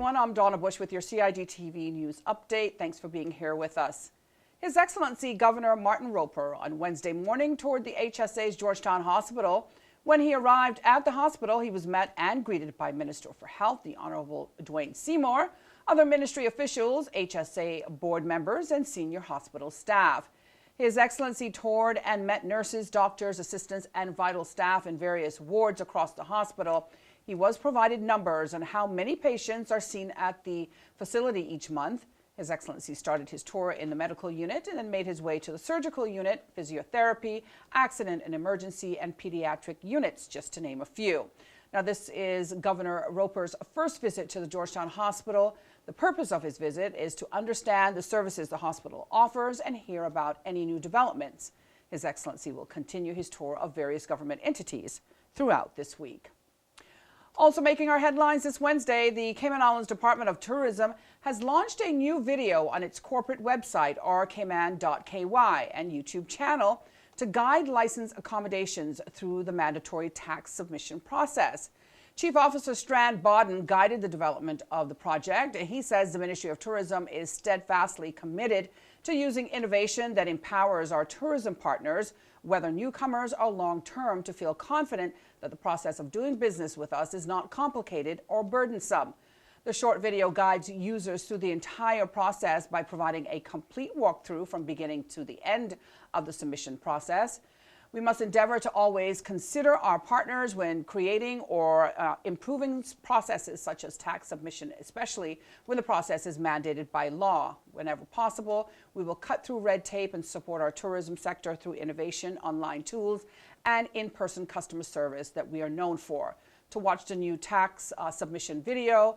everyone. I'm Donna Bush with your CIGTV News Update. Thanks for being here with us. His Excellency Governor Martin Roper on Wednesday morning toured the HSA's Georgetown Hospital. When he arrived at the hospital, he was met and greeted by Minister for Health, the Honorable Dwayne Seymour, other ministry officials, HSA board members, and senior hospital staff. His Excellency toured and met nurses, doctors, assistants, and vital staff in various wards across the hospital. He was provided numbers on how many patients are seen at the facility each month. His Excellency started his tour in the medical unit and then made his way to the surgical unit, physiotherapy, accident and emergency, and pediatric units, just to name a few. Now, this is Governor Roper's first visit to the Georgetown Hospital. The purpose of his visit is to understand the services the hospital offers and hear about any new developments. His Excellency will continue his tour of various government entities throughout this week. Also making our headlines this Wednesday, the Cayman Islands Department of Tourism has launched a new video on its corporate website, rcayman.ky, and YouTube channel to guide license accommodations through the mandatory tax submission process. Chief Officer Strand Bodden guided the development of the project, and he says the Ministry of Tourism is steadfastly committed to using innovation that empowers our tourism partners, whether newcomers or long-term, to feel confident that the process of doing business with us is not complicated or burdensome. The short video guides users through the entire process by providing a complete walkthrough from beginning to the end of the submission process. We must endeavor to always consider our partners when creating or improving processes such as tax submission, especially when the process is mandated by law. Whenever possible, we will cut through red tape and support our tourism sector through innovation, online tools, and in-person customer service that we are known for. To watch the new tax submission video,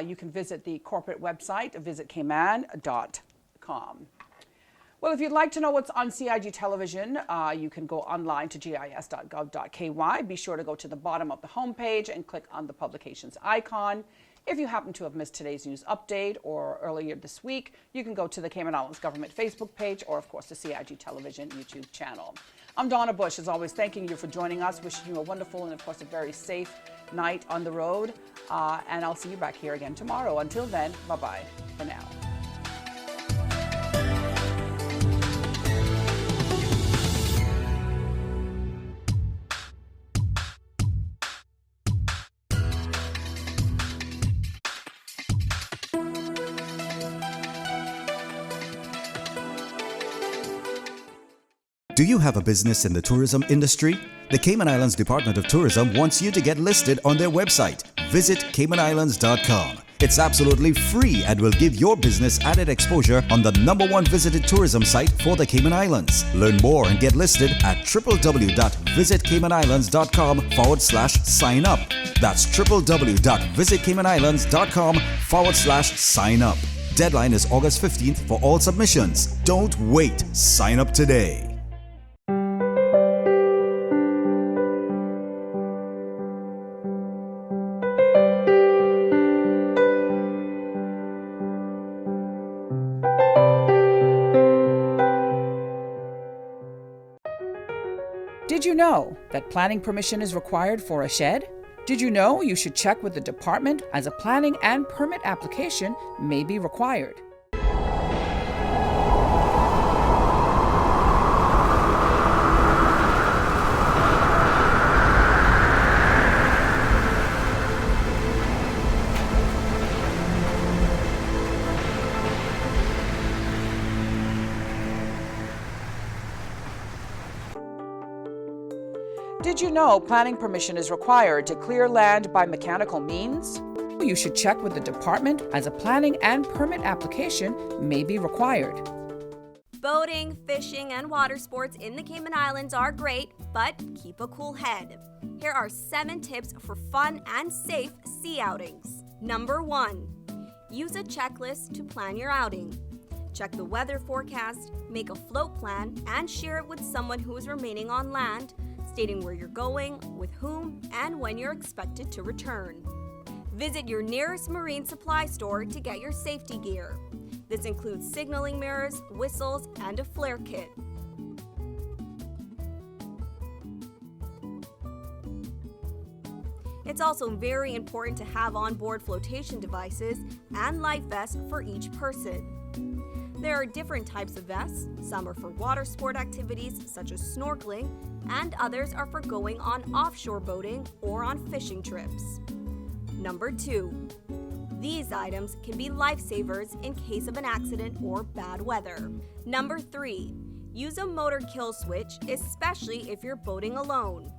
you can visit the corporate website, visitcayman.com. Well, if you'd like to know what's on CIG television, you can go online to gis.gov.ky. Be sure to go to the bottom of the homepage and click on the publications icon. If you happen to have missed today's news update or earlier this week, you can go to the Cayman Islands Government Facebook page or, of course, the CIG Television YouTube channel. I'm Donna Bush, as always, thanking you for joining us, wishing you a wonderful and, of course, a very safe night on the road. And I'll see you back here again tomorrow. Until then, bye-bye for now. Do you have a business in the tourism industry? The Cayman Islands Department of Tourism wants you to get listed on their website. Visit CaymanIslands.com. It's absolutely free and will give your business added exposure on the #1 visited tourism site for the Cayman Islands. Learn more and get listed at www.visitcaymanislands.com/sign up. That's www.visitcaymanislands.com/sign up. Deadline is August 15th for all submissions. Don't wait. Sign up today. Did you know that planning permission is required for a shed? Did you know you should check with the department as a planning and permit application may be required? Did you know planning permission is required to clear land by mechanical means? You should check with the department as a planning and permit application may be required. Boating, fishing, and water sports in the Cayman Islands are great, but keep a cool head. Here are 7 tips for fun and safe sea outings. Number 1, use a checklist to plan your outing. Check the weather forecast, make a float plan, and share it with someone who is remaining on land, stating where you're going, with whom, and when you're expected to return. Visit your nearest marine supply store to get your safety gear. This includes signaling mirrors, whistles, and a flare kit. It's also very important to have onboard flotation devices and life vests for each person. There are different types of vests. Some are for water sport activities such as snorkeling, and others are for going on offshore boating or on fishing trips. Number 2. These items can be lifesavers in case of an accident or bad weather. Number 3. Use a motor kill switch, especially if you're boating alone.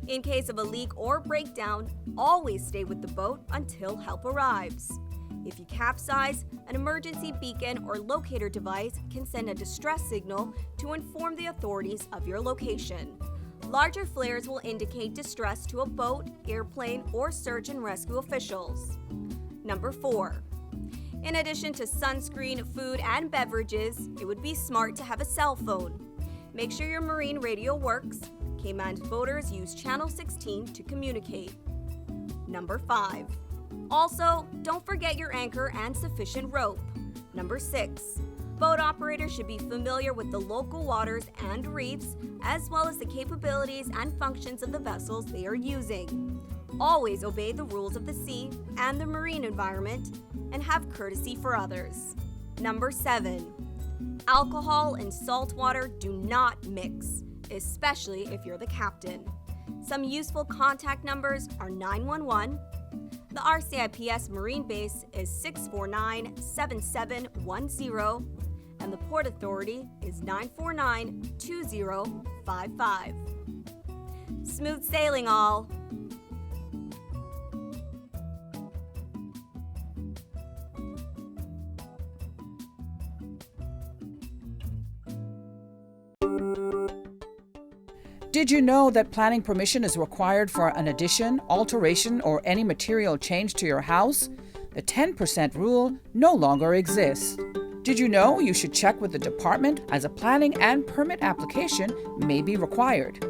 In case of a leak or breakdown, always stay with the boat until help arrives. If you capsize, an emergency beacon or locator device can send a distress signal to inform the authorities of your location. Larger flares will indicate distress to a boat, airplane, or search and rescue officials. Number 4. In addition to sunscreen, food, and beverages, it would be smart to have a cell phone. Make sure your marine radio works. Cayman boaters use Channel 16 to communicate. Number 5. Also, don't forget your anchor and sufficient rope. Number 6. Boat operators should be familiar with the local waters and reefs, as well as the capabilities and functions of the vessels they are using. Always obey the rules of the sea and the marine environment, and have courtesy for others. Number 7. Alcohol and salt water do not mix, especially if you're the captain. Some useful contact numbers are 911. The RCIPS Marine Base is 649-7710, and the Port Authority is 949-2055. Smooth sailing, all! Did you know that planning permission is required for an addition, alteration, or any material change to your house? The 10% rule no longer exists. Did you know you should check with the department as a planning and permit application may be required?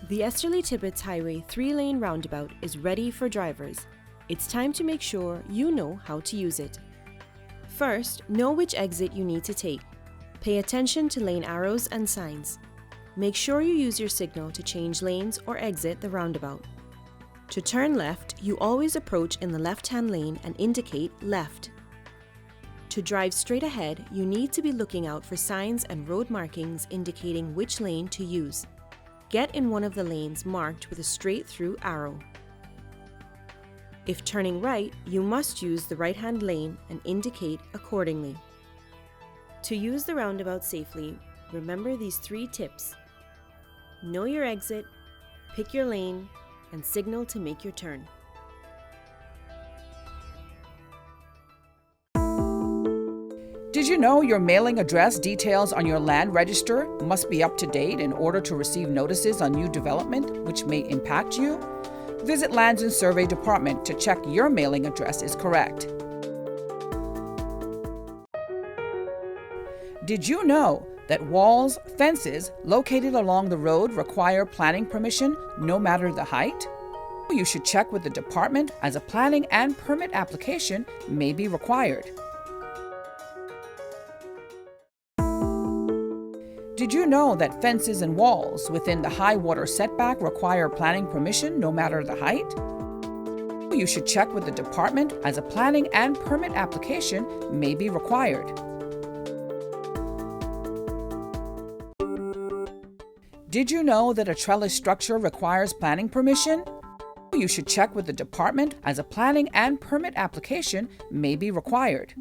The Esterly-Tibbetts Highway 3-lane roundabout is ready for drivers. It's time to make sure you know how to use it. First, know which exit you need to take. Pay attention to lane arrows and signs. Make sure you use your signal to change lanes or exit the roundabout. To turn left, you always approach in the left-hand lane and indicate left. To drive straight ahead, you need to be looking out for signs and road markings indicating which lane to use. Get in one of the lanes marked with a straight-through arrow. If turning right, you must use the right-hand lane and indicate accordingly. To use the roundabout safely, remember these 3 tips. Know your exit, pick your lane, and signal to make your turn. Did you know your mailing address details on your land register must be up to date in order to receive notices on new development which may impact you? Visit Lands and Survey Department to check your mailing address is correct. Did you know that walls, fences located along the road require planning permission no matter the height? You should check with the department as a planning and permit application may be required. Did you know that fences and walls within the high water setback require planning permission no matter the height? You should check with the department as a planning and permit application may be required. Did you know that a trellis structure requires planning permission? You should check with the department as a planning and permit application may be required.